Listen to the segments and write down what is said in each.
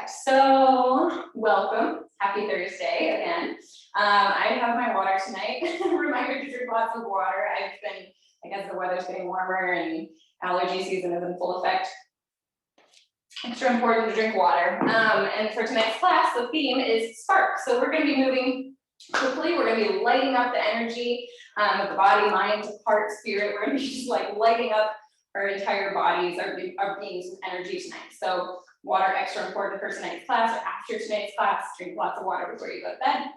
Perfect. So welcome. Happy Thursday again. I have my water tonight. Reminder to drink lots of water. I guess the weather's getting warmer and allergy season is in full effect. Extra important to drink water. And for tonight's class, the theme is spark. So we're going to be moving quickly. We're going to be lighting up the energy of the body, mind, heart, spirit. We're going to be just like lighting up our entire bodies, our beings with energy tonight. So water, extra important for tonight's class or after tonight's class. Drink lots of water before you go to bed.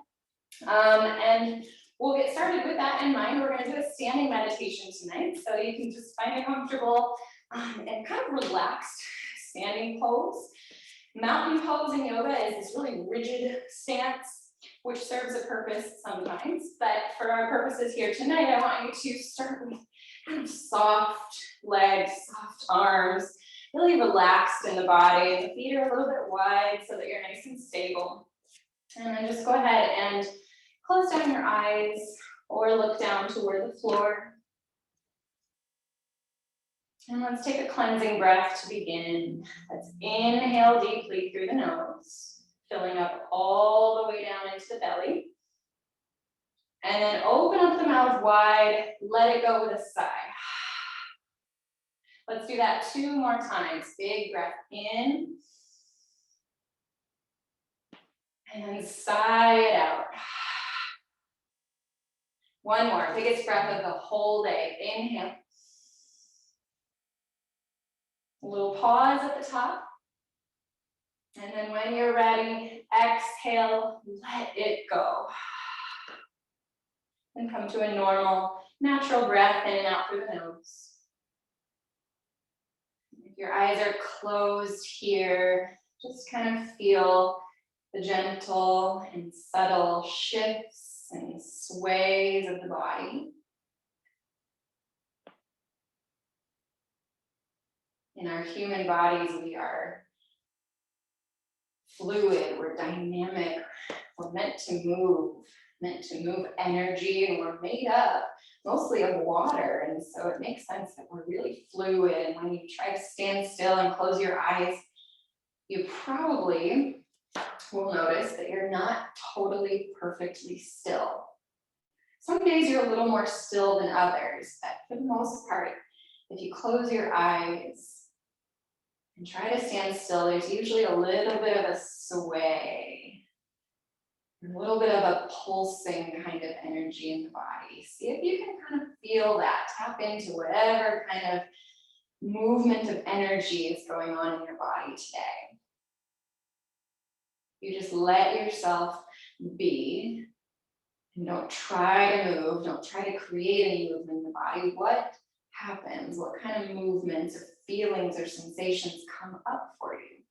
And we'll get started with that in mind. We're going to do a standing meditation tonight. So you can just find a comfortable and kind of relaxed standing pose. Mountain pose in yoga is this really rigid stance, which serves a purpose sometimes. But for our purposes here tonight, I want you to start with kind of soft legs, soft arms, really relaxed in the body. And the feet are a little bit wide so that you're nice and stable. And then just go ahead and close down your eyes or look down toward the floor. And let's take a cleansing breath to begin. Let's inhale deeply through the nose, filling up all the way down into the belly. And then open up the mouth wide, let it go with a sigh. Let's do that 2 more times. Big breath in. And then sigh it out. 1 more, biggest breath of the whole day. Inhale. A little pause at the top. And then when you're ready, exhale, let it go. And come to a normal, natural breath in and out through the nose. If your eyes are closed here, just kind of feel the gentle and subtle shifts and sways of the body. In our human bodies, we are fluid, we're dynamic, we're meant to move energy, and we're made up mostly of water. And so it makes sense that we're really fluid. And when you try to stand still and close your eyes, you probably will notice that you're not totally perfectly still. Some days you're a little more still than others, but for the most part, if you close your eyes and try to stand still, there's usually a little bit of a sway, a little bit of a pulsing kind of energy in the body. See if you can kind of feel that, tap into whatever kind of movement of energy is going on in your body today. You just let yourself be, and don't try to move, don't try to create any movement in the body. What happens? What kind of movements or feelings or sensations come up for you?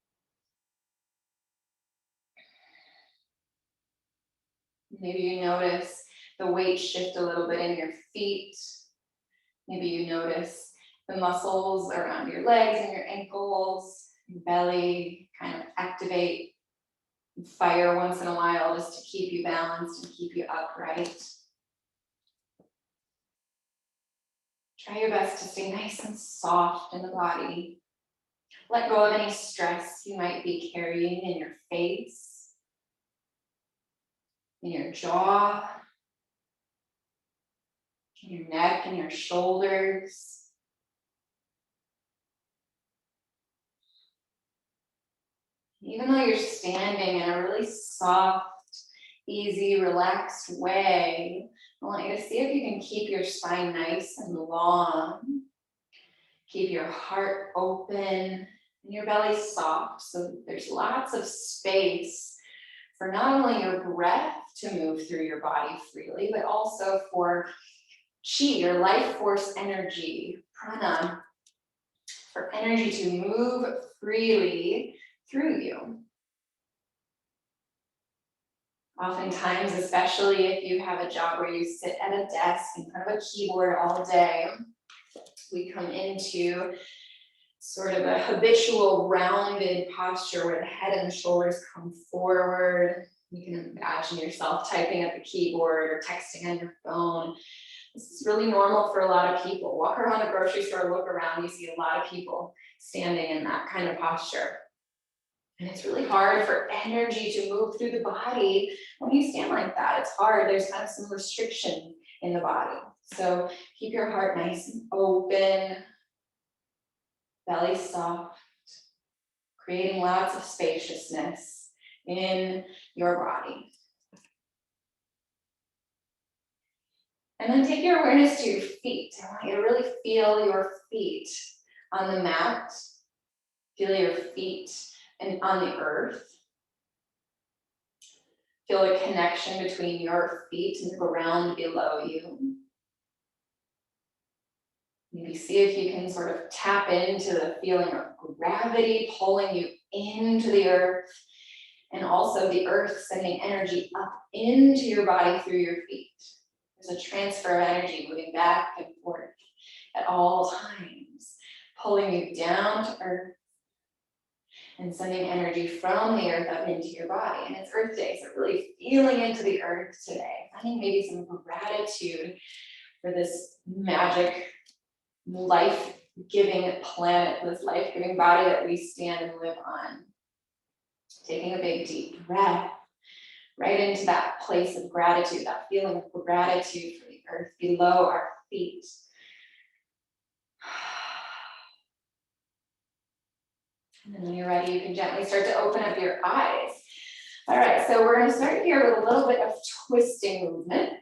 Maybe you notice the weight shift a little bit in your feet. Maybe you notice the muscles around your legs and your ankles, your belly kind of activate and fire once in a while just to keep you balanced and keep you upright. Try your best to stay nice and soft in the body. Let go of any stress you might be carrying in your face, in your jaw, in your neck and your shoulders. Even though you're standing in a really soft, easy, relaxed way, I want you to see if you can keep your spine nice and long. Keep your heart open and your belly soft so there's lots of space for not only your breath to move through your body freely, but also for chi, your life force energy, prana, for energy to move freely through you. Oftentimes, especially if you have a job where you sit at a desk in front of a keyboard all day, we come into sort of a habitual rounded posture where the head and the shoulders come forward. You can imagine yourself typing at the keyboard or texting on your phone. This is really normal for a lot of people. Walk around the grocery store, look around, you see a lot of people standing in that kind of posture. And it's really hard for energy to move through the body when you stand like that. It's hard. There's kind of some restriction in the body. So keep your heart nice and open, belly soft, creating lots of spaciousness in your body. And then take your awareness to your feet. I want you to really feel your feet on the mat. Feel your feet and on the earth. Feel the connection between your feet and the ground below you. Maybe see if you can sort of tap into the feeling of gravity pulling you into the earth, and also the earth sending energy up into your body through your feet. There's a transfer of energy moving back and forth at all times, pulling you down to earth and sending energy from the earth up into your body. And it's Earth Day, so really feeling into the earth today. Finding maybe some gratitude for this magic, life-giving planet, this life-giving body that we stand and live on. Taking a big deep breath right into that place of gratitude, that feeling of gratitude for the earth below our feet. And then when you're ready, you can gently start to open up your eyes. All right, so we're gonna start here with a little bit of twisting movement.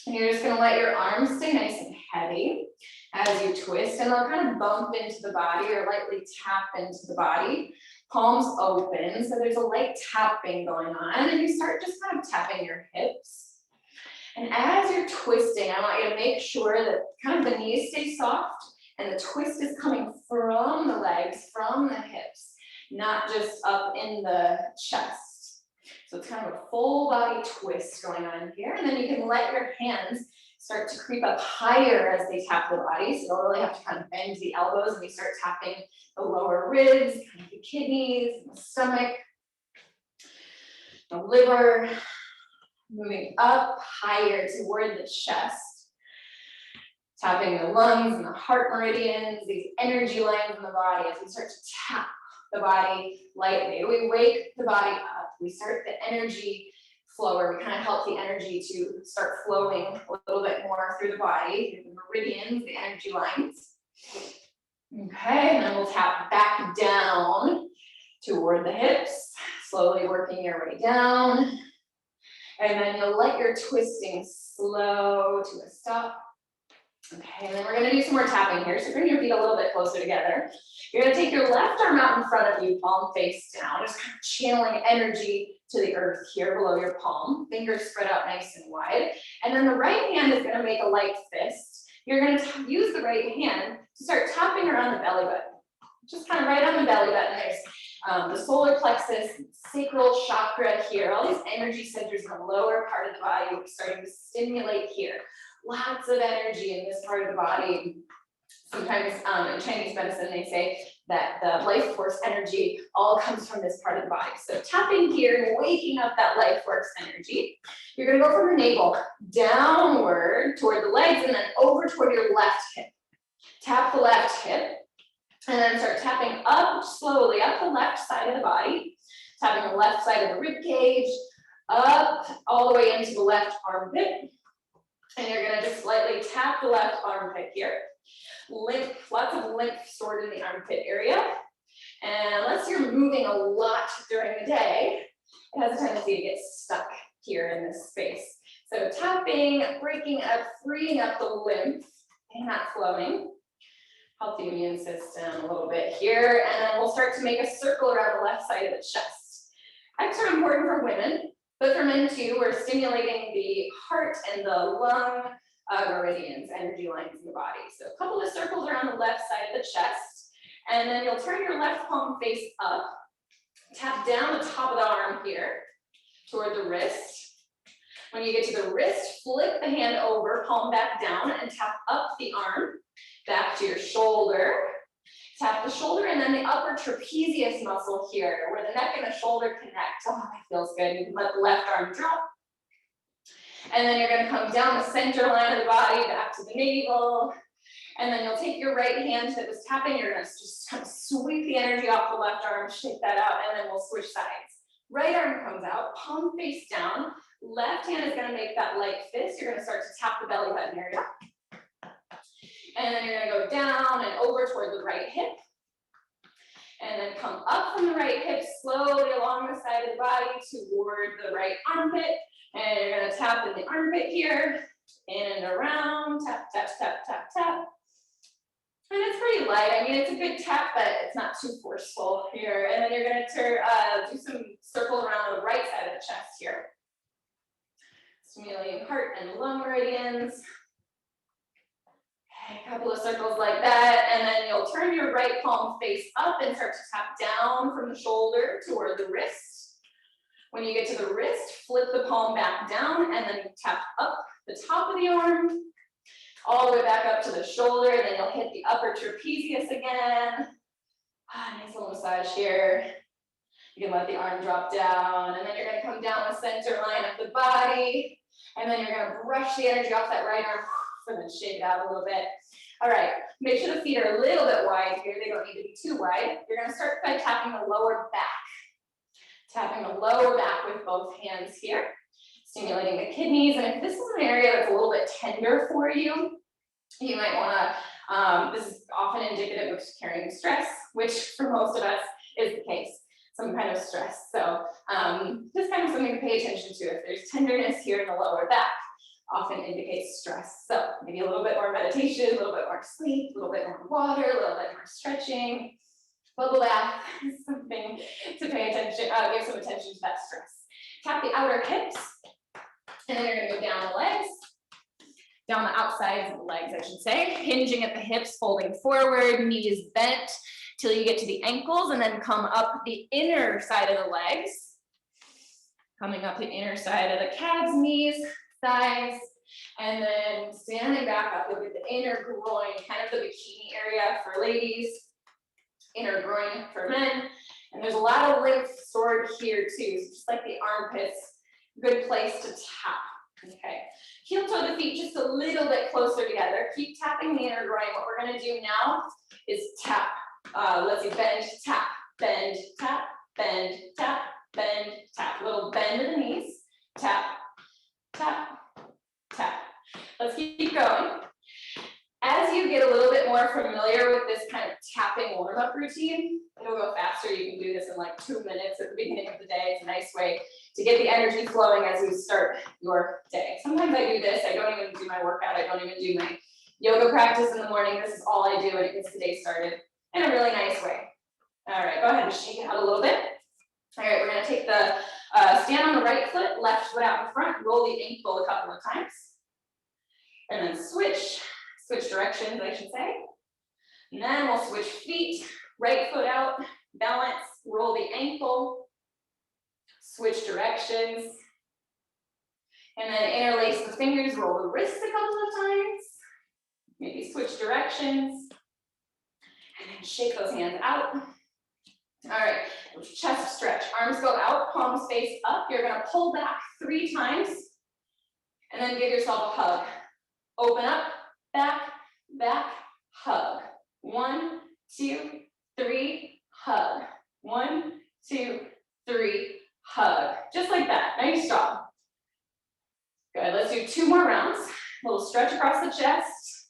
And you're just gonna let your arms stay nice and heavy as you twist, and they'll kind of bump into the body or lightly tap into the body. Palms open, so there's a light tapping going on, and you start just kind of tapping your hips. And as you're twisting, I want you to make sure that kind of the knees stay soft and the twist is coming from the legs, from the hips, not just up in the chest. So it's kind of a full body twist going on here. And then you can let your hands start to creep up higher as they tap the body. So you don't really have to kind of bend the elbows, and you start tapping the lower ribs, kind of the kidneys, the stomach, the liver, moving up higher toward the chest. Tapping the lungs and the heart meridians, these energy lines in the body as we start to tap the body lightly. We wake the body up. We start the energy flow, we kind of help the energy to start flowing a little bit more through the body, through the meridians, the energy lines. Okay, and then we'll tap back down toward the hips, slowly working your way down. And then you'll let your twisting slow to a stop. Okay, and then we're gonna do some more tapping here. So bring your feet a little bit closer together. You're gonna take your left arm out in front of you, palm face down, just kind of channeling energy to the earth here below your palm. Fingers spread out nice and wide. And then the right hand is gonna make a light fist. You're gonna use the right hand to start tapping around the belly button. Just kind of right on the belly button. There's the solar plexus, sacral chakra here, all these energy centers in the lower part of the body. We're starting to stimulate here. Lots of energy in this part of the body. Sometimes in Chinese medicine, they say that the life force energy all comes from this part of the body. So tapping here and waking up that life force energy. You're gonna go from the navel downward toward the legs and then over toward your left hip. Tap the left hip and then start tapping up slowly up the left side of the body. Tapping the left side of the rib cage, up all the way into the left armpit. And you're gonna just slightly tap the left armpit here. Lymph, lots of lymph stored in the armpit area. And unless you're moving a lot during the day, it has a tendency to get stuck here in this space. So tapping, breaking up, freeing up the lymph, and that flowing. Help the immune system a little bit here. And then we'll start to make a circle around the left side of the chest. Extra important for women. But for men too, we're stimulating the heart and the lung meridians, energy lines in the body. So a couple of circles around the left side of the chest, and then you'll turn your left palm face up, tap down the top of the arm here toward the wrist. When you get to the wrist, flip the hand over, palm back down, and tap up the arm, back to your shoulder. Tap the shoulder and then the upper trapezius muscle here, where the neck and the shoulder connect. Oh, that feels good. You can let the left arm drop. And then you're gonna come down the center line of the body, back to the navel. And then you'll take your right hand that was tapping, you're gonna just kind of sweep the energy off the left arm, shake that out, and then we'll switch sides. Right arm comes out, palm face down. Left hand is gonna make that light fist. You're gonna start to tap the belly button area. And then you're gonna go down and over toward the right hip. And then come up from the right hip, slowly along the side of the body toward the right armpit. And you're gonna tap in the armpit here, in and around, tap, tap, tap, tap, tap. And it's pretty light. I mean, it's a good tap, but it's not too forceful here. And then you're gonna do some circle around the right side of the chest here. Stimulating heart and lung meridians. A couple of circles like that, and then you'll turn your right palm face up and start to tap down from the shoulder toward the wrist. When you get to the wrist, flip the palm back down and then tap up the top of the arm, all the way back up to the shoulder, and then you'll hit the upper trapezius again. Nice little massage here. You can let the arm drop down, and then you're gonna come down the center line of the body, and then you're gonna brush the energy off that right arm, and then shake it out a little bit. All right, make sure the feet are a little bit wide here. They don't need to be too wide. You're gonna start by tapping the lower back. Tapping the lower back with both hands here, stimulating the kidneys. And if this is an area that's a little bit tender for you, you might wanna, this is often indicative of carrying stress, which for most of us is the case, some kind of stress. So just kind of something to pay attention to. If there's tenderness here in the lower back, often indicates stress. So maybe a little bit more meditation, a little bit more sleep, a little bit more water, a little bit more stretching. Bubble bath is something to pay attention, give some attention to that stress. Tap the outer hips, and then you're gonna go down the legs, down the outsides of the legs, I should say, hinging at the hips, folding forward, knees bent till you get to the ankles, and then come up the inner side of the legs, coming up the inner side of the calves, knees, thighs, and then standing back up, look at the inner groin, kind of the bikini area for ladies, inner groin for men, and there's a lot of lymph stored here too, so just like the armpits, good place to tap, okay? Heel toe the feet just a little bit closer together, keep tapping the inner groin. What we're gonna do now is tap, let's see, bend, tap, bend, tap, bend, tap, bend, tap, little bend in the knees, tap, tap, tap. Let's keep going. As you get a little bit more familiar with this kind of tapping warm-up routine, it'll go faster. You can do this in like 2 minutes at the beginning of the day. It's a nice way to get the energy flowing as you start your day. Sometimes I do this. I don't even do my workout. I don't even do my yoga practice in the morning. This is all I do, and it gets the day started in a really nice way. All right, go ahead and shake it out a little bit. All right, we're gonna take the stand on the right foot, left foot out in front, roll the ankle a couple of times, and then switch directions, I should say. And then we'll switch feet, right foot out, balance, roll the ankle, switch directions, and then interlace the fingers, roll the wrists a couple of times, maybe switch directions, and then shake those hands out. All right, chest stretch, arms go out, palms face up. You're gonna pull back 3 times, and then give yourself a hug. Open up, back, back, hug. 1, 2, 3, hug. 1, 2, 3, hug. Just like that, nice job. Good, let's do 2 more rounds. A little stretch across the chest.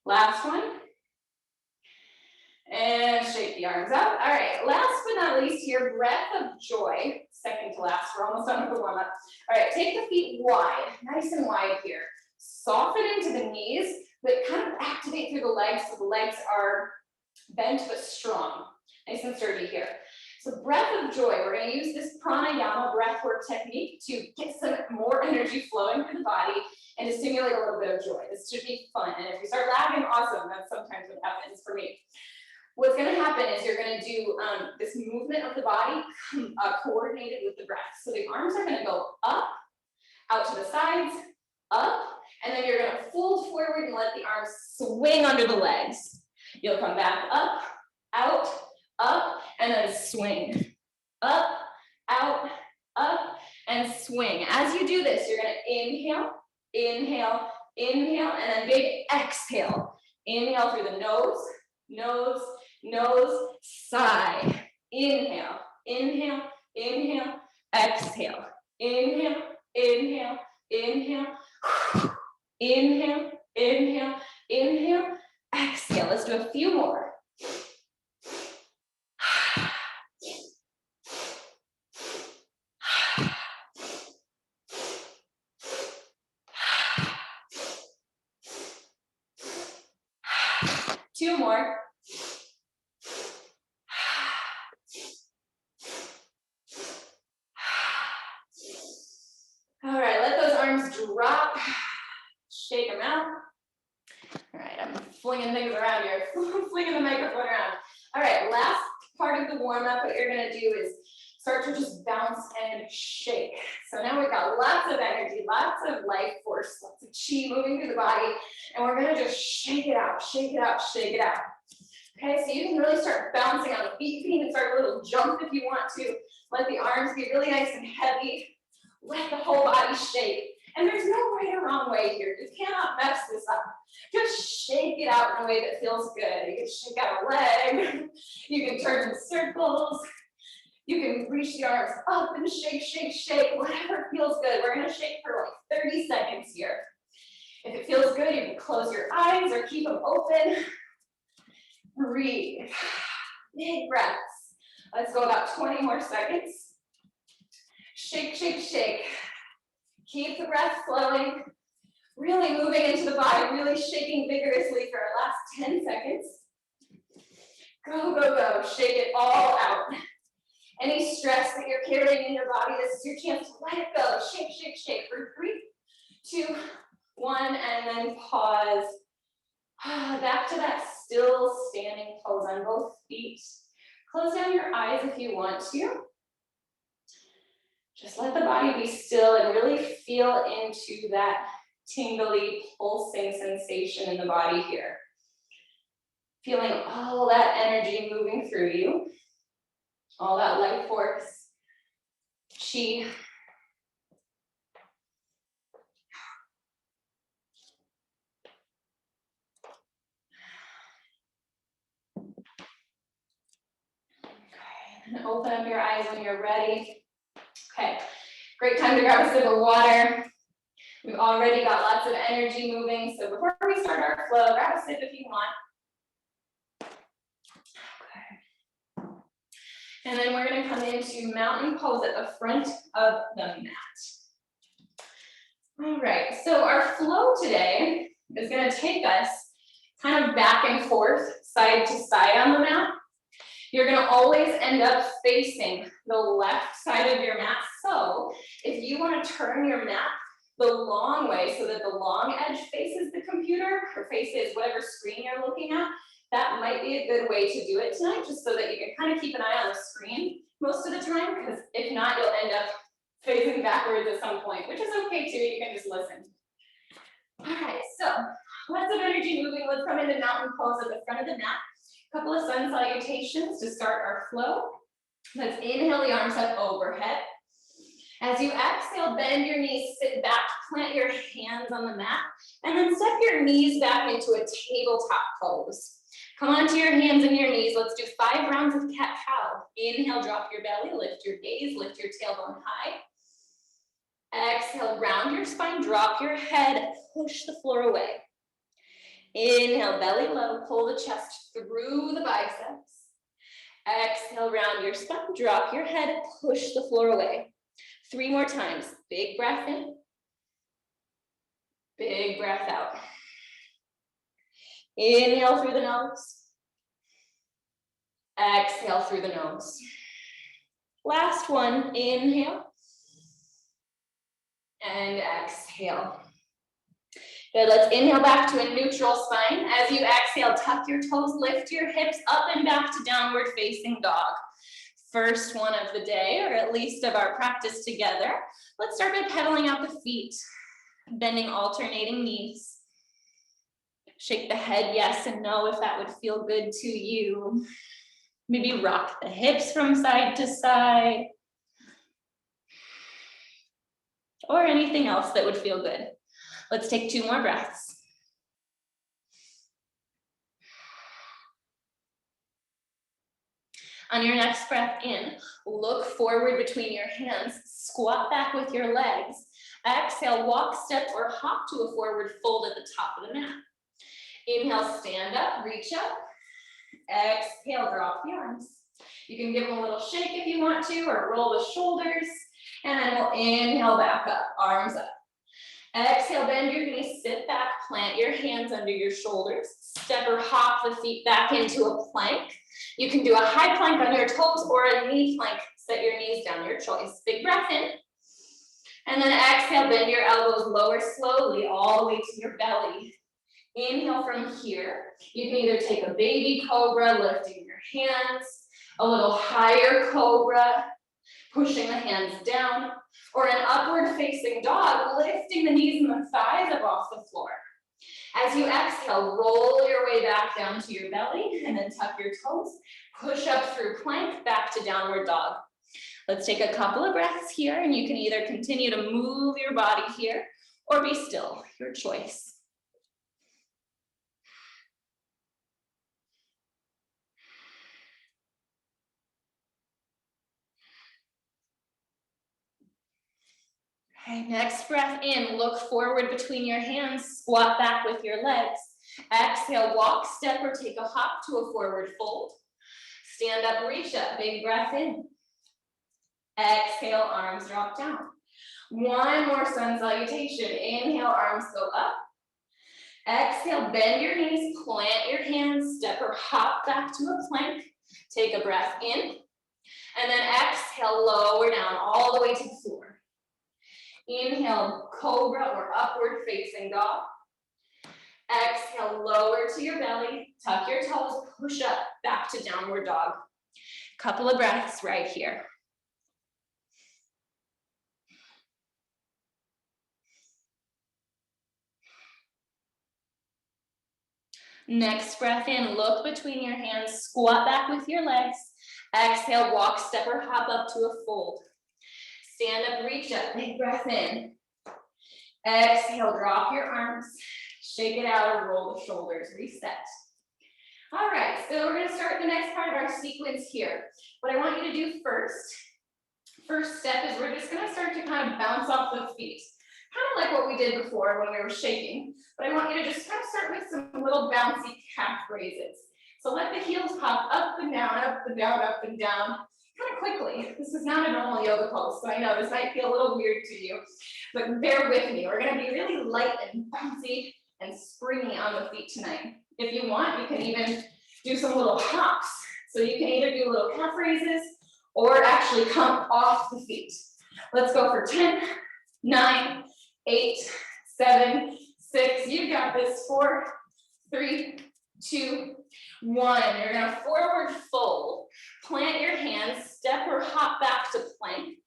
Last one. And shake the arms out. All right, last but not least here, breath of joy. Second to last, we're almost done with the warm up. All right, take the feet wide, nice and wide here. Soften into the knees, but kind of activate through the legs so the legs are bent but strong. Nice and sturdy here. So breath of joy, we're gonna use this pranayama breathwork technique to get some more energy flowing through the body and to stimulate a little bit of joy. This should be fun. And if you start laughing, awesome, that's sometimes what happens for me. What's gonna happen is you're gonna do this movement of the body coordinated with the breath. So the arms are gonna go up, out to the sides, up, and then you're gonna fold forward and let the arms swing under the legs. You'll come back up, out, up, and then swing. Up, out, up, and swing. As you do this, you're gonna inhale, inhale, inhale, and then big exhale. Inhale through the nose, nose, nose, sigh. Inhale, inhale, inhale, exhale. Inhale, inhale, inhale, inhale, inhale, inhale, exhale. Let's do a few more. 2 more. All right, let those arms drop. Shake them out. All right, I'm flinging things around here, flinging the microphone around. All right, last part of the warm up, what you're gonna do is start to just bounce and shake. So now we've got lots of energy, lots of life force, lots of chi moving through the body, and we're gonna just shake it out, shake it out, shake it out. Okay, so you can really start bouncing on the feet. You can start a little jump if you want to. Let the arms be really nice and heavy. Let the whole body shake. And there's no right or wrong way here. You cannot mess this up. Just shake it out in a way that feels good. You can shake out a leg. You can turn in circles. You can reach the arms up and shake, shake, shake, whatever feels good. We're gonna shake for like 30 seconds here. If it feels good, you can close your eyes or keep them open. Breathe. Big breaths. Let's go about 20 more seconds. Shake, shake, shake. Keep the breath flowing. Really moving into the body, really shaking vigorously for our last 10 seconds. Go, go, go. Shake it all out. Any stress that you're carrying in your body, this is your chance to let it go. Shake, shake, shake for 3, 2, 1, and then pause. Back to that still standing pose on both feet. Close down your eyes if you want to. Just let the body be still and really feel into that tingly, pulsing sensation in the body here. Feeling all that energy moving through you, all that life force, chi. And open up your eyes when you're ready. Okay, great time to grab a sip of water. We've already got lots of energy moving, so before we start our flow, grab a sip if you want. Okay. And then we're gonna come into mountain pose at the front of the mat. All right, so our flow today is gonna take us kind of back and forth, side to side on the mat. You're gonna always end up facing the left side of your mat. So if you wanna turn your mat the long way so that the long edge faces the computer or faces whatever screen you're looking at, that might be a good way to do it tonight, just so that you can kind of keep an eye on the screen most of the time, because if not, you'll end up facing backwards at some point, which is okay too, you can just listen. All right, so lots of energy moving. Let's come into mountain pose at the front of the mat. Couple of sun salutations to start our flow. Let's inhale the arms up overhead. As you exhale, bend your knees, sit back, plant your hands on the mat, and then step your knees back into a tabletop pose. Come onto your hands and your knees. Let's do 5 rounds of cat-cow. Inhale, drop your belly, lift your gaze, lift your tailbone high. Exhale, round your spine, drop your head, push the floor away. Inhale, belly low, pull the chest through the biceps. Exhale, round your spine, drop your head, push the floor away. 3 more times. Big breath in. Big breath out. Inhale through the nose. Exhale through the nose. Last one. Inhale. And exhale. Good, let's inhale back to a neutral spine. As you exhale, tuck your toes, lift your hips up and back to downward facing dog. First one of the day, or at least of our practice together. Let's start by pedaling out the feet, bending alternating knees. Shake the head yes and no if that would feel good to you. Maybe rock the hips from side to side. Or anything else that would feel good. Let's take 2 more breaths. On your next breath in, look forward between your hands, squat back with your legs. Exhale, walk, step, or hop to a forward fold at the top of the mat. Inhale, stand up, reach up. Exhale, drop the arms. You can give them a little shake if you want to, or roll the shoulders. And then we'll inhale back up, arms up. Exhale, bend your knees, sit back, plant your hands under your shoulders. Step or hop the feet back into a plank. You can do a high plank on your toes or a knee plank. Set your knees down, your choice. Big breath in. And then exhale, bend your elbows, lower slowly all the way to your belly. Inhale from here. You can either take a baby cobra, lifting your hands, a little higher cobra, pushing the hands down, or an upward facing dog, lifting the knees and the thighs up off the floor. As you exhale, roll your way back down to your belly and then tuck your toes, push up through plank, back to downward dog. Let's take a couple of breaths here, and you can either continue to move your body here or be still, your choice. Okay, next breath in, look forward between your hands, squat back with your legs. Exhale, walk, step, or take a hop to a forward fold. Stand up, reach up, big breath in. Exhale, arms drop down. One more sun salutation. Inhale, arms go up. Exhale, bend your knees, plant your hands, step or hop back to a plank. Take a breath in. And then exhale, lower down all the way to the floor. Inhale, cobra or upward facing dog. Exhale, lower to your belly, tuck your toes, push up, back to downward dog. Couple of breaths right here. Next breath in, look between your hands, squat back with your legs. Exhale, walk, step, or hop up to a fold. Stand up, reach up, big breath in. Exhale, drop your arms, shake it out or roll the shoulders, reset. All right, so we're gonna start the next part of our sequence here. What I want you to do first step is we're just gonna start to kind of bounce off the feet. Kind of like what we did before when we were shaking, but I want you to just kind of start with some little bouncy calf raises. So let the heels pop up and down, up and down, up and down, kind of quickly. This is not a normal yoga pose, so I know this might feel a little weird to you, but bear with me. We're gonna be really light and bouncy and springy on the feet tonight. If you want, you can even do some little hops. So you can either do little calf raises or actually come off the feet. Let's go for 10, 9, 8, 7, 6. You got this. 4, 3, 2, 1. You're gonna forward fold, plant your hands, step or hop back to plank.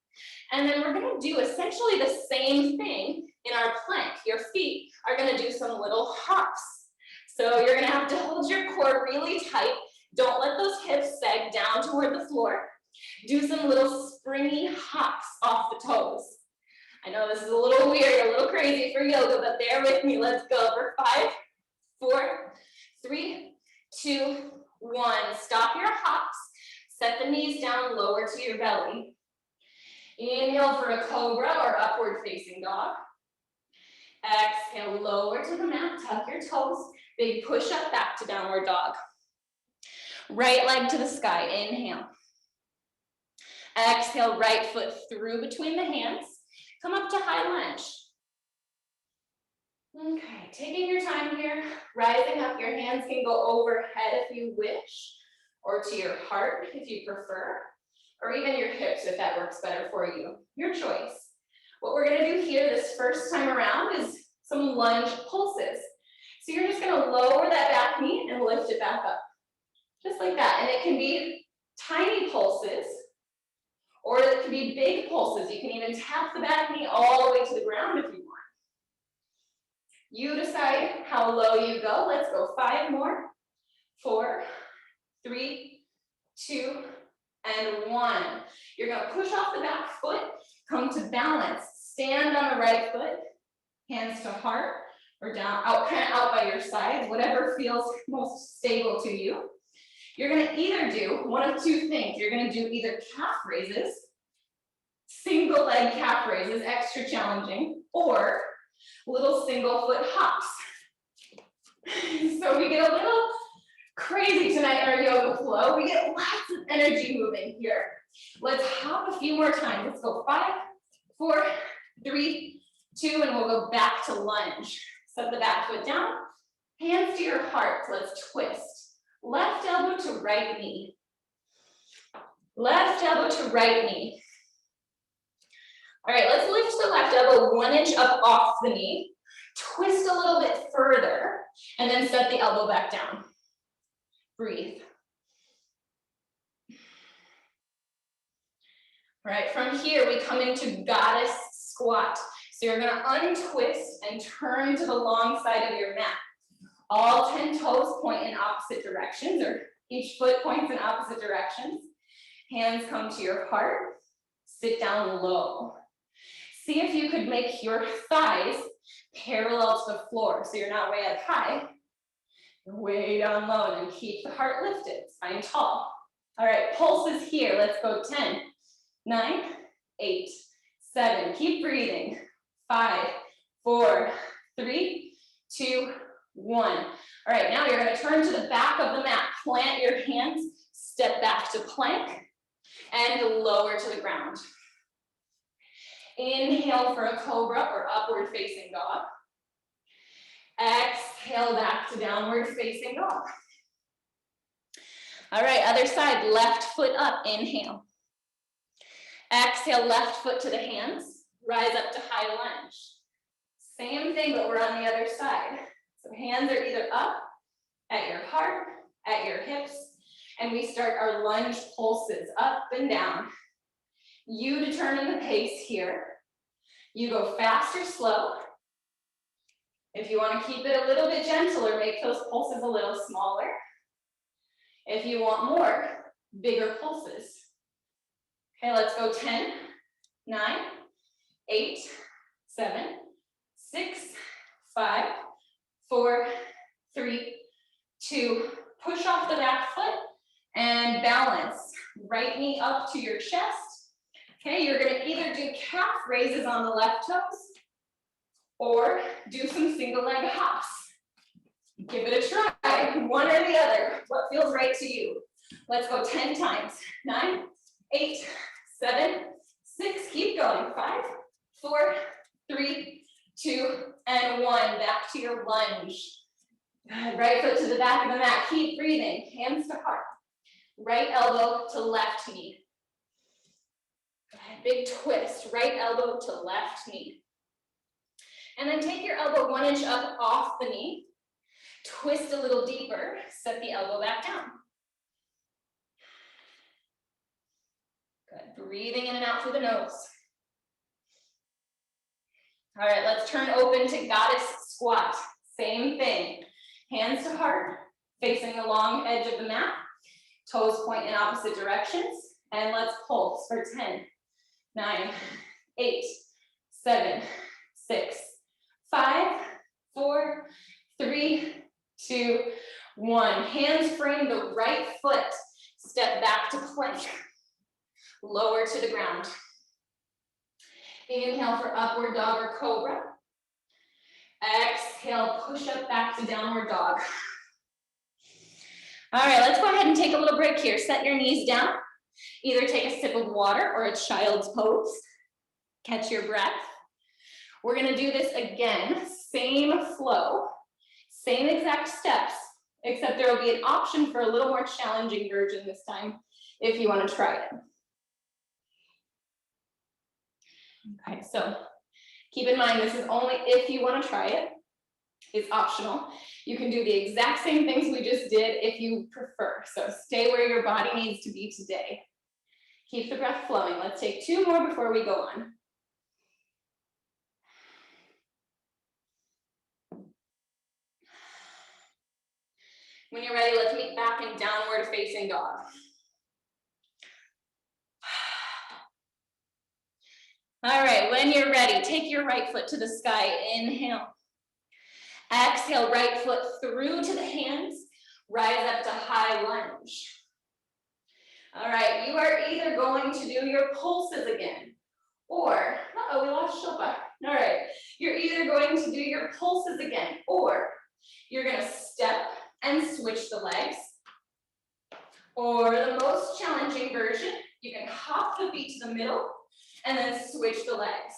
And then we're gonna do essentially the same thing in our plank. Your feet are gonna do some little hops. So you're gonna have to hold your core really tight. Don't let those hips sag down toward the floor. Do some little springy hops off the toes. I know this is a little weird, a little crazy for yoga, but bear with me. Let's go for 5, 4, 3, 2, 1. Stop your hops. Set the knees down, lower to your belly. Inhale for a cobra or upward facing dog. Exhale, lower to the mat, tuck your toes. Big push up back to downward dog. Right leg to the sky, inhale. Exhale, right foot through between the hands. Come up to high lunge. Okay, taking your time here, rising up, your hands can go overhead if you wish, or to your heart if you prefer, or even your hips if that works better for you, your choice. What we're gonna do here this first time around is some lunge pulses. So you're just gonna lower that back knee and lift it back up, just like that. And it can be tiny pulses, or it can be big pulses. You can even tap the back knee all the way to the ground if you want. You decide how low you go. Let's go 5 more. 4, 3, 2, and 1. You're gonna push off the back foot, come to balance. Stand on the right foot, hands to heart, or down, out, kind of out by your sides, whatever feels most stable to you. You're gonna either do one of two things. You're gonna do either calf raises, single leg calf raises, extra challenging, or little single foot hops. So we get a little crazy tonight in our yoga flow. We get lots of energy moving here. Let's hop a few more times. Let's go 5, 4, 3, 2, and we'll go back to lunge. Set the back foot down, hands to your heart. Let's twist. Left elbow to right knee. Left elbow to right knee. All right, let's lift the left elbow 1 inch up off the knee. Twist a little bit further, and then set the elbow back down. Breathe. All right, from here, we come into goddess squat. So you're gonna untwist and turn to the long side of your mat. All 10 toes point in opposite directions, or each foot points in opposite directions. Hands come to your heart, sit down low. See if you could make your thighs parallel to the floor, so you're not way up high, you're way down low, and then keep the heart lifted, spine tall. All right, pulses here, let's go 10, 9, 8, 7, keep breathing, 5, 4, 3, 2, 1. All right, now you're gonna turn to the back of the mat, plant your hands, step back to plank, and lower to the ground. Inhale for a cobra or upward facing dog. Exhale back to downward facing dog. All right, other side, left foot up, inhale. Exhale, left foot to the hands, rise up to high lunge. Same thing, but we're on the other side. So hands are either up at your heart, at your hips, and we start our lunge pulses up and down. You determine the pace here. You go fast or slow. If you want to keep it a little bit gentler, make those pulses a little smaller. If you want more, bigger pulses. Okay, let's go 10, 9, 8, 7, 6, 5, 4, 3, 2. Push off the back foot and balance. Right knee up to your chest. Okay, you're gonna either do calf raises on the left toes or do some single leg hops. Give it a try, one or the other. What feels right to you? Let's go 10 times. 9, 8, 7, 6, keep going. 5, 4, 3, 2, and 1. Back to your lunge. Good. Right foot to the back of the mat. Keep breathing. Hands to heart. Right elbow to left knee. Good. Big twist. Right elbow to left knee. And then take your elbow 1 inch up off the knee. Twist a little deeper. Set the elbow back down. Good. Breathing in and out through the nose. All right, let's turn open to goddess squat. Same thing. Hands to heart, facing the long edge of the mat. Toes point in opposite directions. And let's pulse for 10, 9, 8, 7, 6, 5, 4, 3, 2, 1. Hands frame the right foot. Step back to plank. Lower to the ground. Inhale for upward dog or cobra. Exhale, push up back to downward dog. All right, let's go ahead and take a little break here. Set your knees down. Either take a sip of water or a child's pose. Catch your breath. We're gonna do this again, same flow, same exact steps, except there will be an option for a little more challenging version this time if you want to try it. Okay, so keep in mind, this is only if you want to try it. It's optional. You can do the exact same things we just did if you prefer. So stay where your body needs to be today. Keep the breath flowing. Let's take 2 more before we go on. When you're ready, let's meet back in downward facing dog. All right, when you're ready, take your right foot to the sky. Inhale. Exhale, right foot through to the hands. Rise up to high lunge. All right, you are either going to do your pulses again, or, we lost Shilpa. All right, you're either going to do your pulses again, or you're gonna step and switch the legs, or the most challenging version, you can hop the feet to the middle and then switch the legs.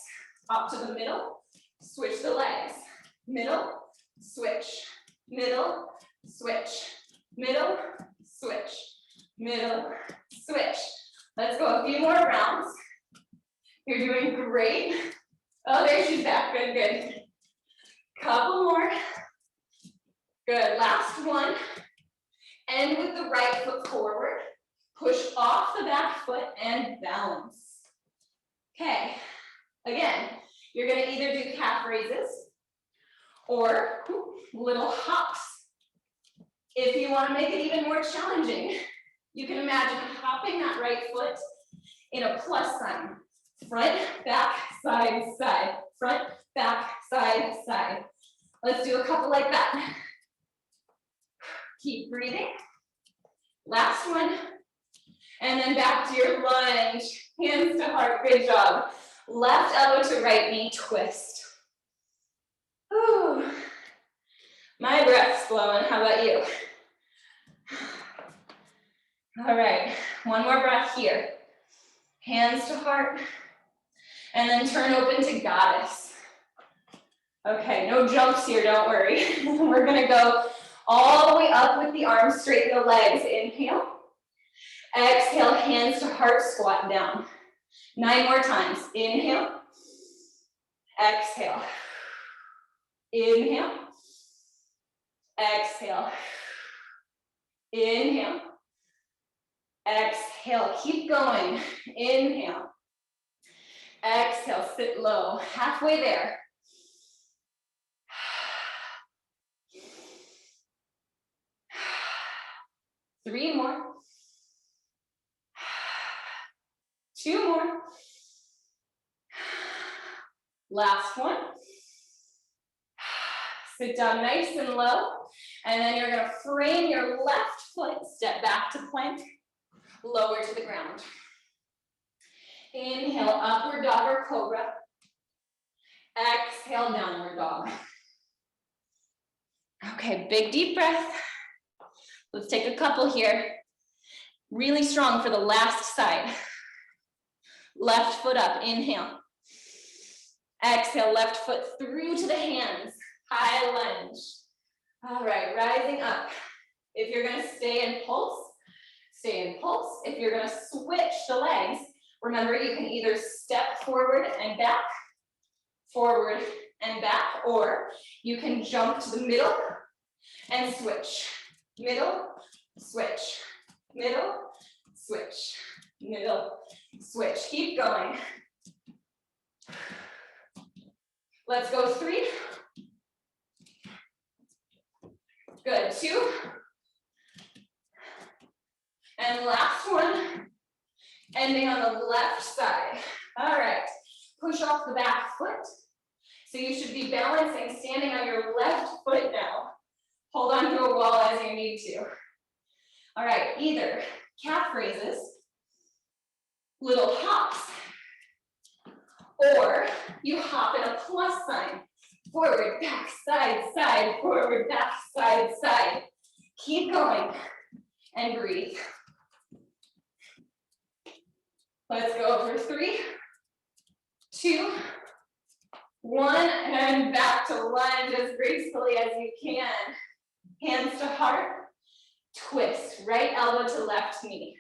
Hop to the middle, switch the legs. Middle, switch, middle, switch, middle, switch, middle, switch. Let's go a few more rounds. You're doing great. Oh, there she's back, good, good. Couple more. Good, last one. End with the right foot forward. Push off the back foot and balance. Okay, again, you're gonna either do calf raises or little hops. If you wanna make it even more challenging, you can imagine hopping that right foot in a plus sign. Front, back, side, side. Front, back, side, side. Let's do a couple like that. Keep breathing. Last one. And then back to your lunge. Hands to heart, good job. Left elbow to right knee, twist. Whew. My breath's flowing, how about you? All right, one more breath here. Hands to heart. And then turn open to goddess. Okay, no jumps here, don't worry. We're gonna go all the way up with the arms, straighten the legs. Inhale. Exhale, hands to heart, squat down. 9 more times. Inhale. Exhale. Inhale. Exhale. Inhale. Exhale. Keep going. Inhale. Exhale, sit low. Halfway there. Three more. 2 more. Last one. Sit down nice and low. And then you're gonna frame your left foot, step back to plank, lower to the ground. Inhale, upward dog or cobra. Exhale, downward dog. Okay, big deep breath. Let's take a couple here. Really strong for the last side. Left foot up, inhale. Exhale, left foot through to the hands. High lunge. All right, rising up. If you're gonna stay in pulse, stay in pulse. If you're gonna switch the legs, remember you can either step forward and back, or you can jump to the middle and switch. Middle, switch, middle, switch, middle, switch. Keep going. Let's go 3. Good, 2. And last one, ending on the left side. All right, push off the back foot. So you should be balancing, standing on your left foot now. Hold on to a wall as you need to. All right, either calf raises, little hops, or you hop in a plus sign. Forward, back, side, side, forward, back, side, side. Keep going and breathe. Let's go for 3, 2, 1, and back to lunge as gracefully as you can. Hands to heart, twist, right elbow to left knee.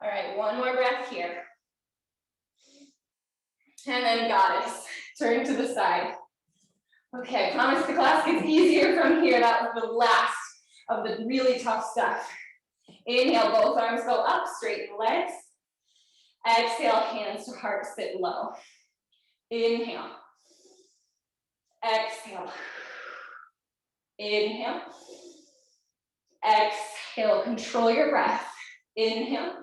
All right, one more breath here. And then goddess, turn to the side. Okay, I promise the class gets easier from here. That was the last of the really tough stuff. Inhale, both arms go up, straighten legs. Exhale, hands to heart, sit low. Inhale. Exhale. Inhale. Exhale, control your breath. Inhale.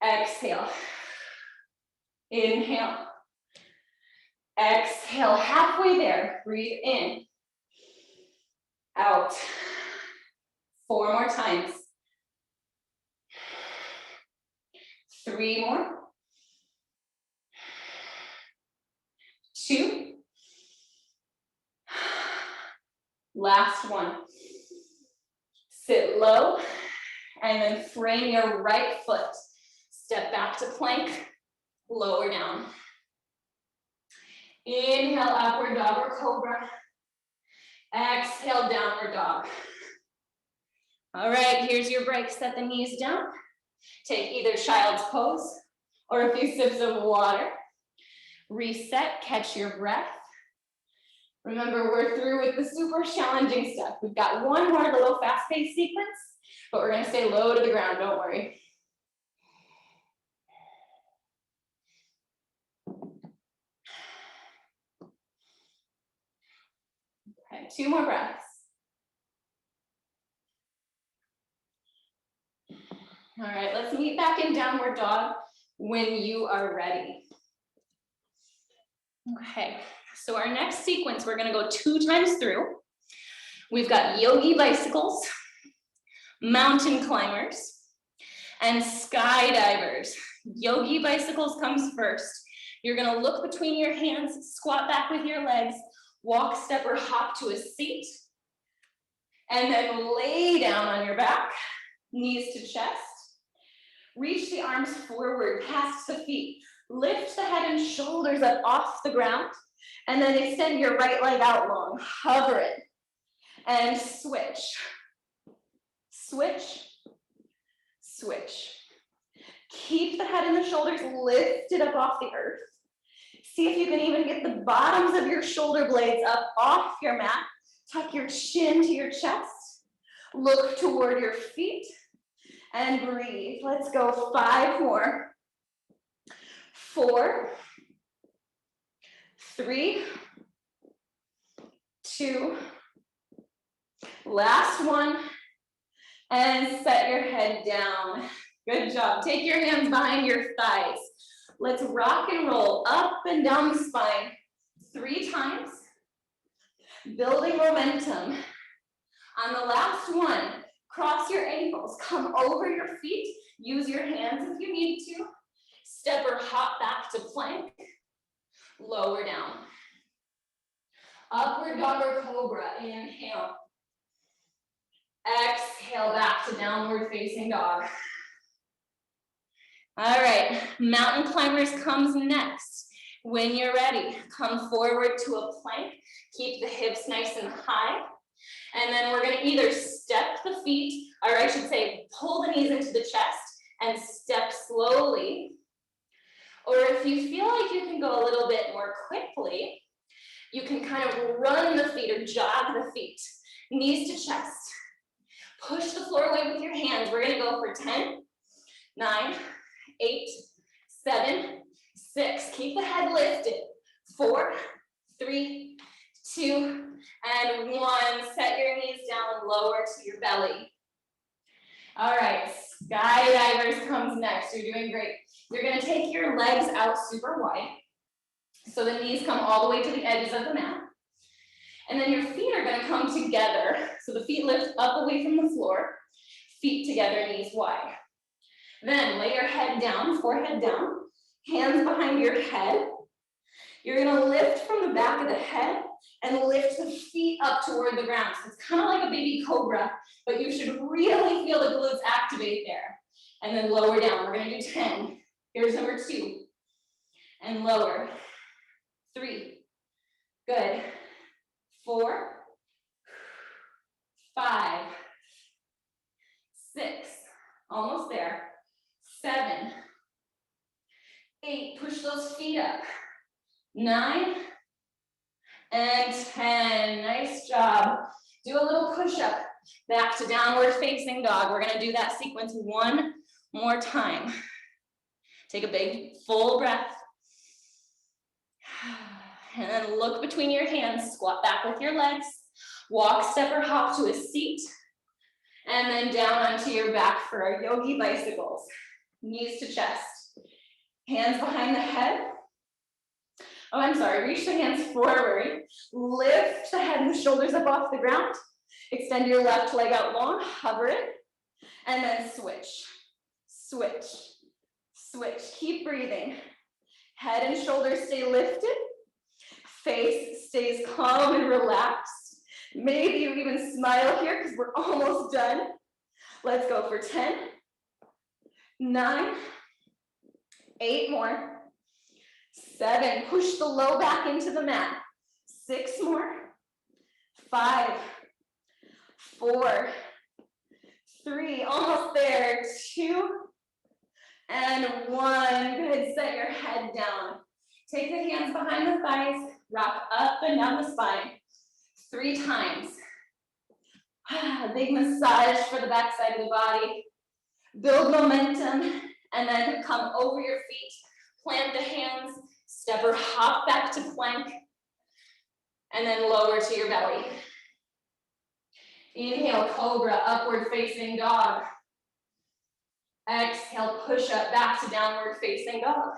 Exhale. Inhale. Exhale, halfway there. Breathe in. Out. 4 more times. 3 more. 2. Last one. Sit low and then frame your right foot. Step back to plank, lower down. Inhale, upward dog or cobra. Exhale, downward dog. All right, here's your break. Set the knees down. Take either child's pose or a few sips of water. Reset, catch your breath. Remember, we're through with the super challenging stuff. We've got one more little fast-paced sequence, but we're gonna stay low to the ground, don't worry. Okay, 2 more breaths. All right, let's meet back in downward dog when you are ready. Okay, so our next sequence, we're gonna go 2 times through. We've got yogi bicycles, mountain climbers, and skydivers. Yogi bicycles comes first. You're gonna look between your hands, squat back with your legs, walk, step, or hop to a seat, and then lay down on your back, knees to chest. Reach the arms forward past the feet. Lift the head and shoulders up off the ground, and then extend your right leg out long. Hover it, and switch. Switch, switch. Keep the head and the shoulders lifted up off the earth. See if you can even get the bottoms of your shoulder blades up off your mat. Tuck your chin to your chest. Look toward your feet and breathe. Let's go 5 more. 4, 3, 2, last one, and set your head down. Good job. Take your hands behind your thighs. Let's rock and roll up and down the spine 3 times, building momentum. On the last one, cross your ankles, come over your feet, use your hands if you need to. Step or hop back to plank, lower down. Upward dog or cobra, inhale. Exhale back to downward facing dog. All right, mountain climbers comes next. When you're ready, come forward to a plank. Keep the hips nice and high. And then we're gonna either step the feet, or I should say, pull the knees into the chest and step slowly. Or if you feel like you can go a little bit more quickly, you can kind of run the feet or jog the feet, knees to chest. Push the floor away with your hands. We're gonna go for 10, 9, 8, 7, 6. Keep the head lifted. 4, 3, 2, and 1. Set your knees down, lower to your belly. All right, skydivers comes next. You're doing great. You're gonna take your legs out super wide. So the knees come all the way to the edges of the mat. And then your feet are gonna come together. So the feet lift up away from the floor, feet together, knees wide. Then lay your head down, forehead down, hands behind your head. You're gonna lift from the back of the head and lift the feet up toward the ground. So it's kind of like a baby cobra, but you should really feel the glutes activate there. And then lower down. We're gonna do 10. Here's number 2. And lower. 3. Good. 4. 5. 6. Almost there. 7. 8. Push those feet up. 9. And 10. Nice job. Do a little push-up. Back to downward facing dog. We're gonna do that sequence 1 more time. Take a big full breath. And then look between your hands, squat back with your legs, walk, step, or hop to a seat, and then down onto your back for our yogi bicycles. Knees to chest. Hands behind the head. Oh, I'm sorry, reach the hands forward. Lift the head and the shoulders up off the ground. Extend your left leg out long, hover it, and then switch, switch, switch. Keep breathing. Head and shoulders stay lifted. Face stays calm and relaxed. Maybe you even smile here because we're almost done. Let's go for 10, 9, 8 more. 7, push the low back into the mat. 6 more. 5, 4, 3, almost there. 2, and 1. Good, set your head down. Take the hands behind the thighs, rock up and down the spine. 3 times. A big massage for the back side of the body. Build momentum, and then come over your feet, plant the hands, step or hop back to plank, and then lower to your belly. Inhale, cobra, upward facing dog. Exhale, push up back to downward facing dog.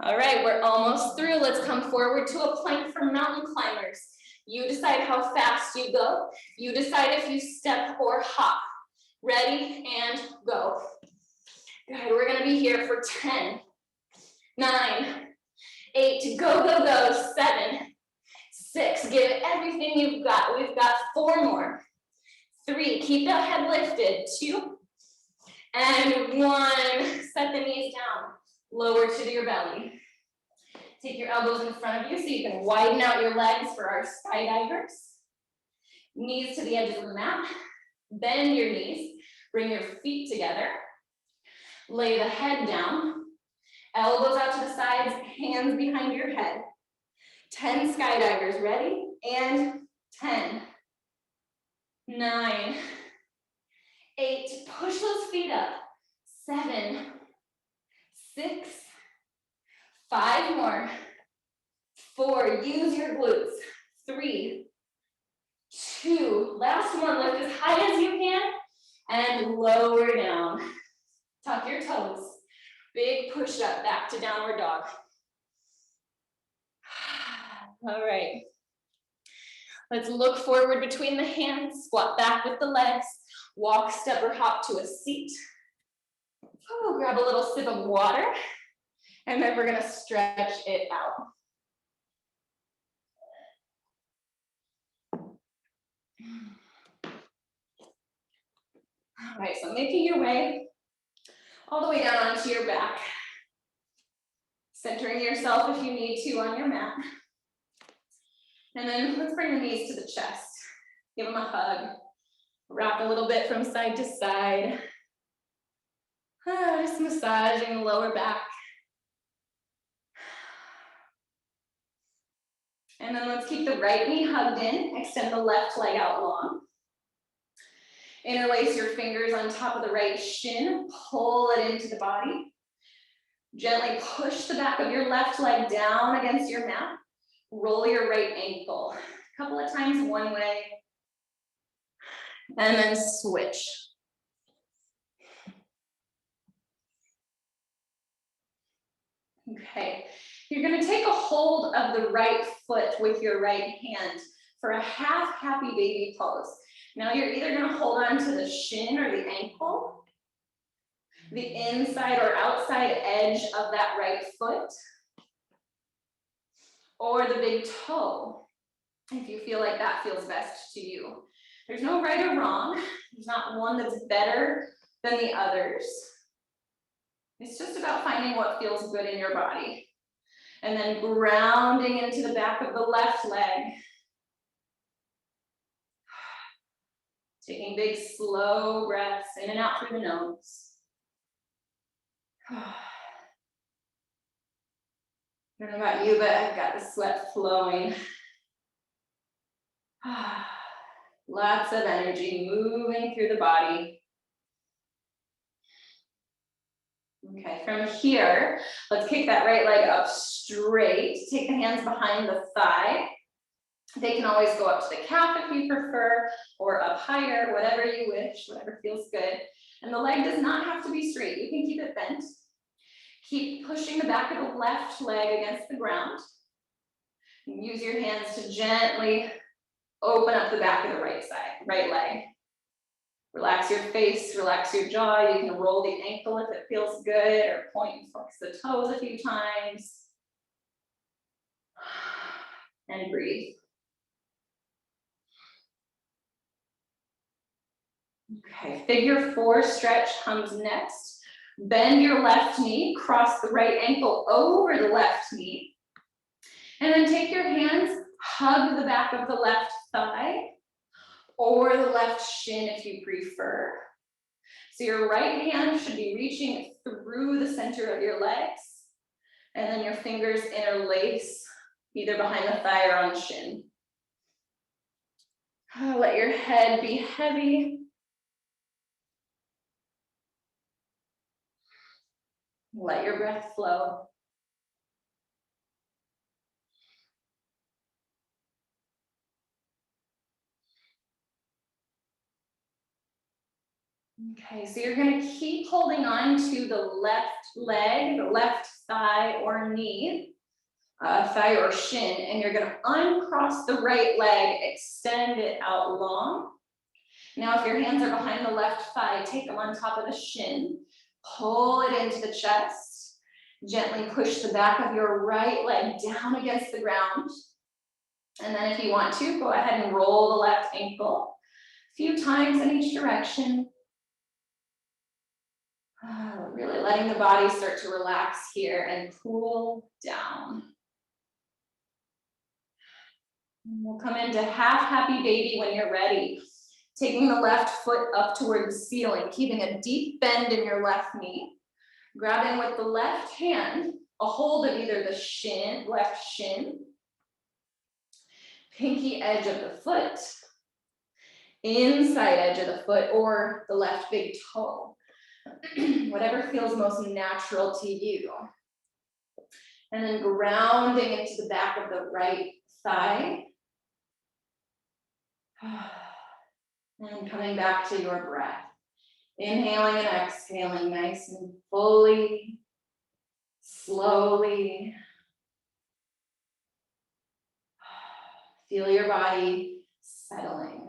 All right, we're almost through. Let's come forward to a plank for mountain climbers. You decide how fast you go. You decide if you step or hop. Ready, and go. Good, we're gonna be here for 10, 9, 8, go, go, go, 7, 6, give it everything you've got. We've got 4 more. 3, keep that head lifted. 2, and 1, set the knees down, lower to your belly. Take your elbows in front of you so you can widen out your legs for our skydivers. Knees to the edges of the mat, bend your knees, bring your feet together, lay the head down, elbows out to the sides, hands behind your head. 10 skydivers, ready? And 10, 9, 8, push those feet up. 7, 6, 5 more. 4, use your glutes. 3, 2, last one, lift as high as you can and lower down. Tuck your toes. Big push up back to downward dog. All right. Let's look forward between the hands, squat back with the legs, walk, step, or hop to a seat. Oh, grab a little sip of water, and then we're gonna stretch it out. All right, so making your way all the way down onto your back. Centering yourself if you need to on your mat. And then let's bring the knees to the chest. Give them a hug. Rock a little bit from side to side. Just massaging the lower back. And then let's keep the right knee hugged in. Extend the left leg out long. Interlace your fingers on top of the right shin. Pull it into the body. Gently push the back of your left leg down against your mat. Roll your right ankle. A couple of times one way. And then switch. Okay, you're gonna take a hold of the right foot with your right hand for a half happy baby pose. Now you're either gonna hold on to the shin or the ankle, the inside or outside edge of that right foot, or the big toe, if you feel like that feels best to you. There's no right or wrong. There's not one that's better than the others. It's just about finding what feels good in your body. And then grounding into the back of the left leg. Taking big, slow breaths in and out through the nose. I don't know about you, but I've got the sweat flowing. Lots of energy moving through the body. Okay, from here, let's kick that right leg up straight. Take the hands behind the thigh. They can always go up to the calf if you prefer, or up higher, whatever you wish, whatever feels good. And the leg does not have to be straight. You can keep it bent. Keep pushing the back of the left leg against the ground. Use your hands to gently open up the back of the right leg. Relax your face, relax your jaw. You can roll the ankle if it feels good, or point and flex the toes a few times. And breathe. Okay, figure 4 stretch comes next. Bend your left knee, cross the right ankle over the left knee. And then take your hands, hug the back of the left thigh or the left shin if you prefer. So your right hand should be reaching through the center of your legs, and then your fingers interlace either behind the thigh or on the shin. Let your head be heavy. Let your breath flow. Okay, so you're gonna keep holding on to the left leg, the left thigh or knee, thigh or shin, and you're gonna uncross the right leg, extend it out long. Now, if your hands are behind the left thigh, take them on top of the shin, pull it into the chest, gently push the back of your right leg down against the ground. And then if you want to, go ahead and roll the left ankle a few times in each direction. Really letting the body start to relax here and cool down. And we'll come into half happy baby when you're ready. Taking the left foot up toward the ceiling, keeping a deep bend in your left knee. Grabbing with the left hand, a hold of either the shin, left shin, pinky edge of the foot, inside edge of the foot, or the left big toe. Whatever feels most natural to you. And then grounding into the back of the right thigh. And coming back to your breath. Inhaling and exhaling nice and fully, slowly. Feel your body settling.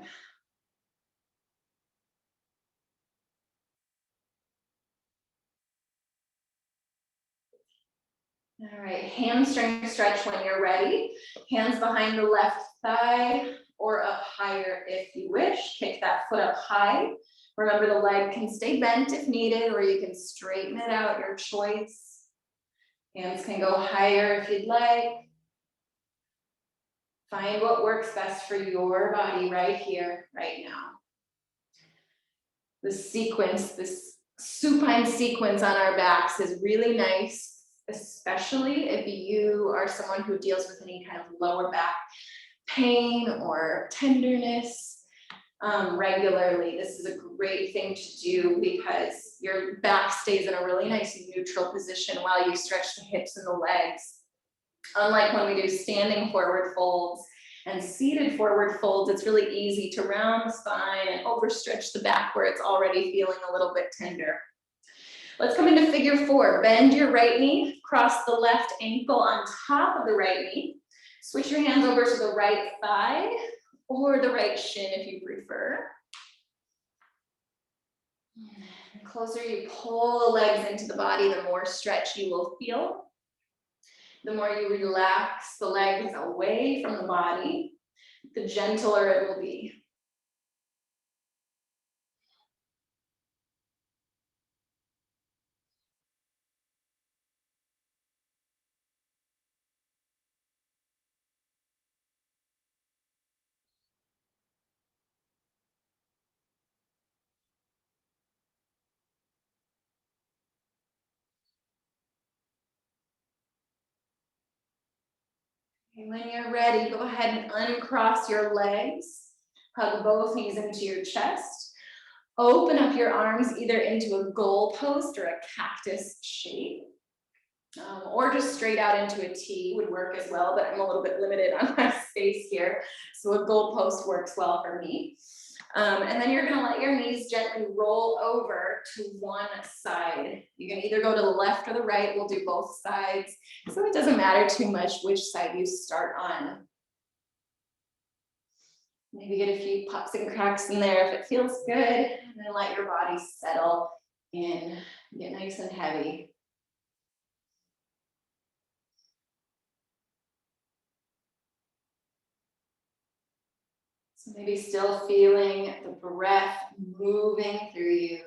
All right, hamstring stretch when you're ready. Hands behind the left thigh or up higher if you wish. Kick that foot up high. Remember, the leg can stay bent if needed, or you can straighten it out, your choice. Hands can go higher if you'd like. Find what works best for your body right here, right now. The sequence, this supine sequence on our backs is really nice, especially if you are someone who deals with any kind of lower back pain or tenderness regularly. This is a great thing to do because your back stays in a really nice neutral position while you stretch the hips and the legs. Unlike when we do standing forward folds and seated forward folds, it's really easy to round the spine and overstretch the back where it's already feeling a little bit tender. Let's come into figure 4. Bend your right knee, cross the left ankle on top of the right knee. Switch your hands over to the right thigh or the right shin if you prefer. The closer you pull the legs into the body, the more stretch you will feel. The more you relax the legs away from the body, the gentler it will be. And when you're ready, go ahead and uncross your legs. Hug both knees into your chest. Open up your arms either into a goal post or a cactus shape. Or just straight out into a T would work as well, but I'm a little bit limited on my space here. So a goal post works well for me. And then you're gonna let your knees gently roll over to one side. You can either go to the left or the right. We'll do both sides. So it doesn't matter too much which side you start on. Maybe get a few pops and cracks in there if it feels good, and then let your body settle in, get nice and heavy. So maybe still feeling the breath moving through you,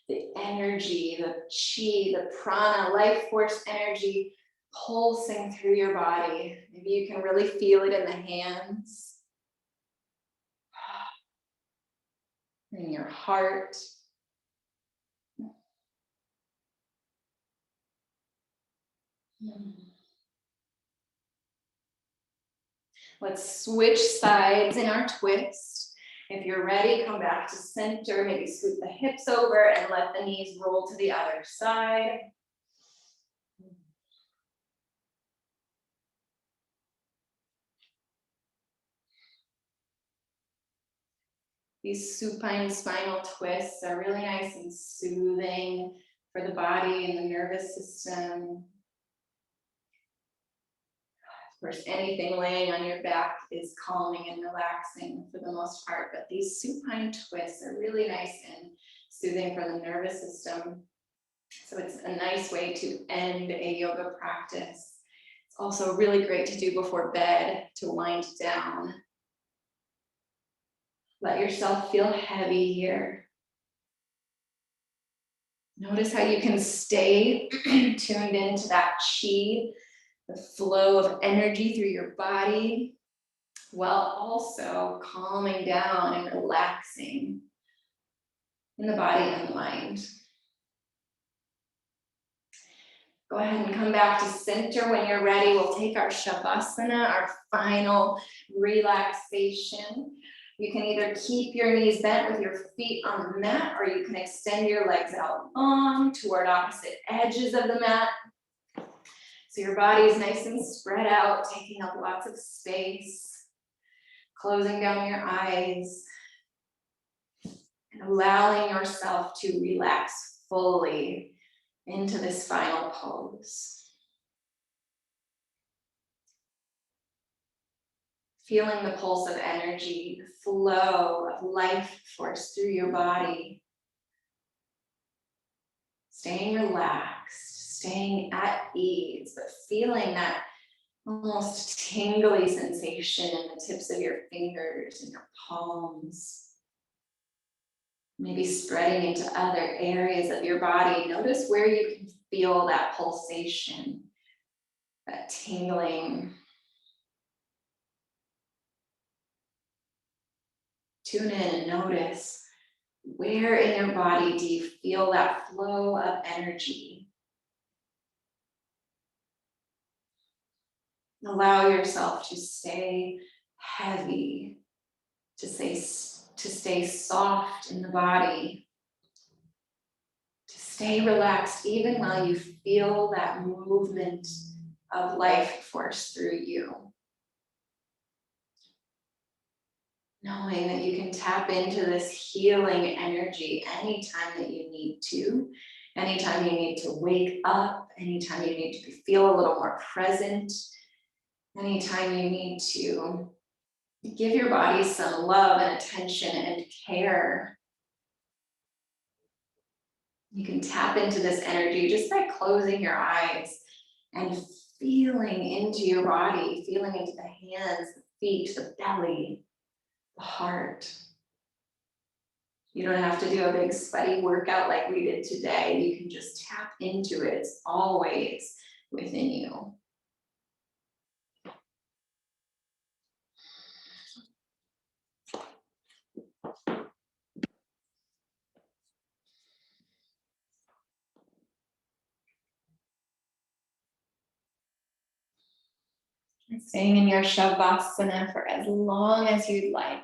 the energy, the chi, the prana, life force energy pulsing through your body. Maybe you can really feel it in the hands, in your heart. Let's switch sides in our twist. If you're ready, come back to center, maybe scoot the hips over and let the knees roll to the other side. These supine spinal twists are really nice and soothing for the body and the nervous system. Of course, anything laying on your back is calming and relaxing for the most part, but these supine twists are really nice and soothing for the nervous system. So it's a nice way to end a yoga practice. It's also really great to do before bed to wind down. Let yourself feel heavy here. Notice how you can stay tuned into that chi, the flow of energy through your body, while also calming down and relaxing in the body and the mind. Go ahead and come back to center when you're ready. We'll take our Shavasana, our final relaxation. You can either keep your knees bent with your feet on the mat, or you can extend your legs out long toward opposite edges of the mat. So your body is nice and spread out, taking up lots of space, closing down your eyes, and allowing yourself to relax fully into this final pose. Feeling the pulse of energy, the flow of life force through your body. Staying relaxed, staying at ease, but feeling that almost tingly sensation in the tips of your fingers and your palms. Maybe spreading into other areas of your body. Notice where you can feel that pulsation, that tingling. Tune in and notice, where in your body do you feel that flow of energy? Allow yourself to stay heavy, to stay soft in the body, to stay relaxed even while you feel that movement of life force through you. Knowing that you can tap into this healing energy anytime that you need to, anytime you need to wake up, anytime you need to feel a little more present, anytime you need to give your body some love and attention and care. You can tap into this energy just by closing your eyes and feeling into your body, feeling into the hands, the feet, the belly, the heart. You don't have to do a big sweaty workout like we did today. You can just tap into it. It's always within you. And staying in your Shavasana for as long as you'd like.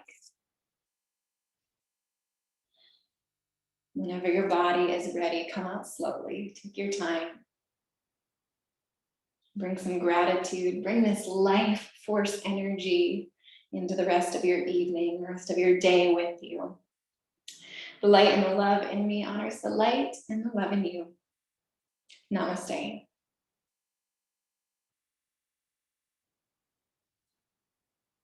Whenever your body is ready, come out slowly. Take your time. Bring some gratitude. Bring this life force energy into the rest of your evening, the rest of your day with you. The light and the love in me honors the light and the love in you. Namaste.